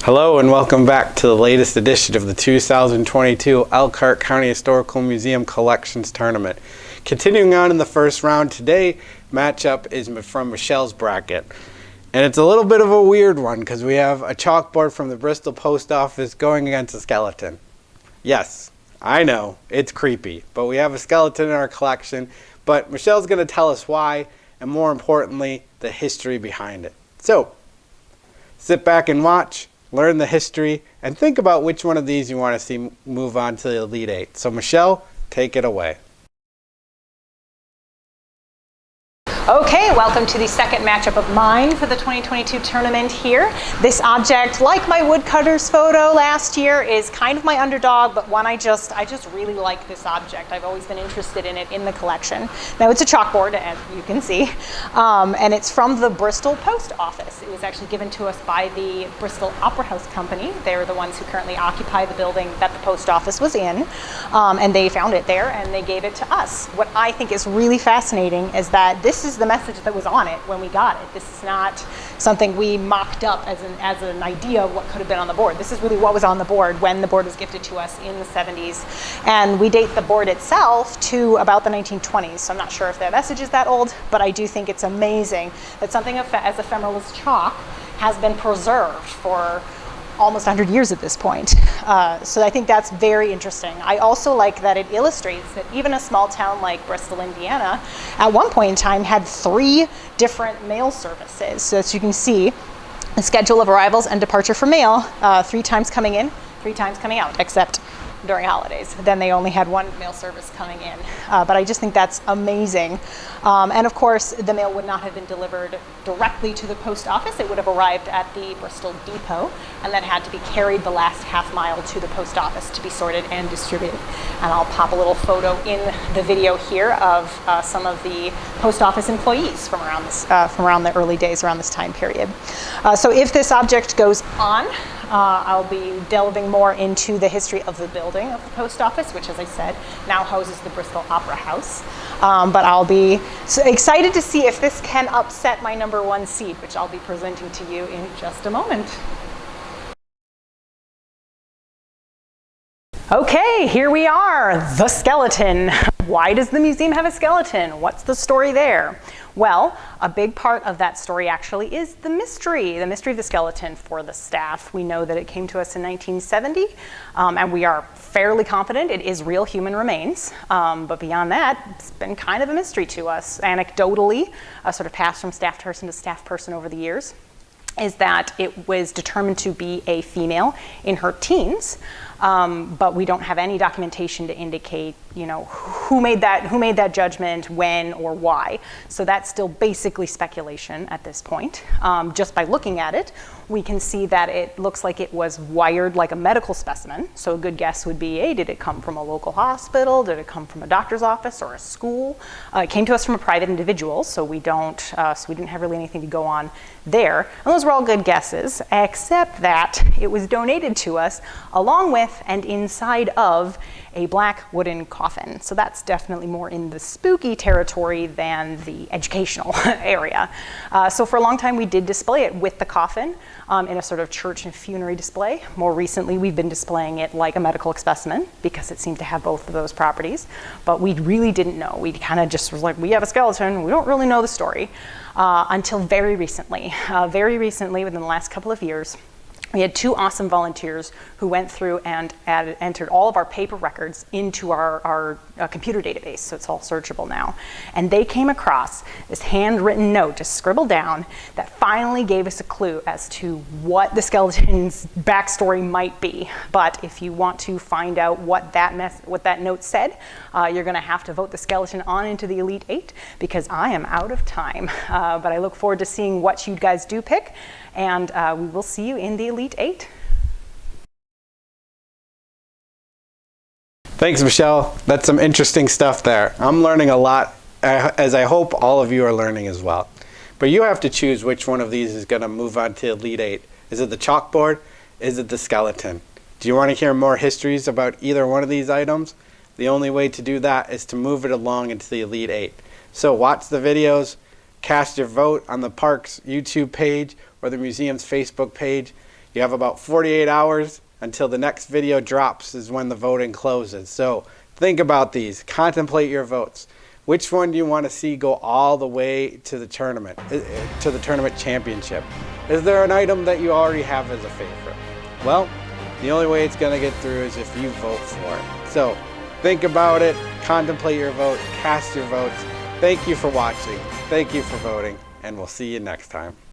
Hello and welcome back to the latest edition of the 2022 Elkhart County Historical Museum Collections Tournament. Continuing on in the first round today, matchup is from Michelle's bracket. And it's a little bit of a weird one because we have a chalkboard from the Bristol Post Office going against a skeleton. Yes, I know, it's creepy, but we have a skeleton in our collection, but Michelle's going to tell us why, and more importantly, the history behind it. So, sit back and watch, learn the history, and think about which one of these you want to see move on to the Elite Eight. So Michelle, take it away. Okay, welcome to the second matchup of mine for the 2022 tournament here. This object, like my woodcutter's photo last year, is kind of my underdog, but one I just really like this object. I've always been interested in it in the collection. Now it's a chalkboard, as you can see, and it's from the Bristol Post Office. It was actually given to us by the Bristol Opera House Company. They're the ones who currently occupy the building that the post office was in, and they found it there and they gave it to us. What I think is really fascinating is that this is the message that was on it when we got it. This is not something we mocked up as an idea of what could have been on the board. This is really what was on the board when the board was gifted to us in the 70s. And we date the board itself to about the 1920s. So I'm not sure if their message is that old, but I do think it's amazing that something as ephemeral as chalk has been preserved for almost 100 years at this point. So I think that's very interesting. I also like that it illustrates that even a small town like Bristol, Indiana, at one point in time had 3 different mail services. So as you can see, a schedule of arrivals and departure for mail, 3 times coming in, 3 times coming out, except during holidays. Then they only had 1 mail service coming in. But I just think that's amazing. And of course, the mail would not have been delivered directly to the post office. It would have arrived at the Bristol Depot and then had to be carried the last half mile to the post office to be sorted and distributed. And I'll pop a little photo in the video here of some of the post office employees from around the early days, around this time period. So if this object goes on, I'll be delving more into the history of the building of the post office, which, as I said, now houses the Bristol Opera House. But I'll be excited to see if this can upset my number 1 seed, which I'll be presenting to you in just a moment. Okay, here we are, the skeleton. Why does the museum have a skeleton? What's the story there? Well, a big part of that story actually is the mystery of the skeleton for the staff. We know that it came to us in 1970, and we are fairly confident it is real human remains. But beyond that, it's been kind of a mystery to us. Anecdotally, sort of passed from staff person to staff person over the years, is that it was determined to be a female in her teens. But we don't have any documentation to indicate, who made that judgment, when, or why. So that's still basically speculation at this point. Just by looking at it, we can see that it looks like it was wired like a medical specimen. So a good guess would be, did it come from a local hospital? Did it come from a doctor's office or a school? It came to us from a private individual, so we didn't have really anything to go on there. And those were all good guesses, except that it was donated to us along with and inside of a black wooden coffin. So that's definitely more in the spooky territory than the educational area. So for a long time we did display it with the coffin in a sort of church and funerary display. More recently we've been displaying it like a medical specimen because it seemed to have both of those properties. But we really didn't know. We kind of just was like, we have a skeleton, we don't really know the story. Until very recently, within the last couple of years, we had 2 awesome volunteers who went through and entered all of our paper records into our computer database, so it's all searchable now. And they came across this handwritten note, just scribbled down, that finally gave us a clue as to what the skeleton's backstory might be. But if you want to find out what that note said, you're going to have to vote the skeleton on into the Elite Eight because I am out of time. But I look forward to seeing what you guys do pick. And we will see you in the Elite Eight. Thanks, Michelle. That's some interesting stuff there. I'm learning a lot, as I hope all of you are learning as well. But you have to choose which one of these is going to move on to Elite Eight. Is it the chalkboard? Is it the skeleton? Do you want to hear more histories about either one of these items? The only way to do that is to move it along into the Elite Eight. So watch the videos, cast your vote on the park's YouTube page or the museum's Facebook page. You have about 48 hours until the next video drops is when the voting closes. So think about these, contemplate your votes. Which one do you want to see go all the way to the tournament championship? Is there an item that you already have as a favorite? Well, the only way it's going to get through is if you vote for it. So think about it, contemplate your vote, cast your votes. Thank you for watching, thank you for voting, and we'll see you next time.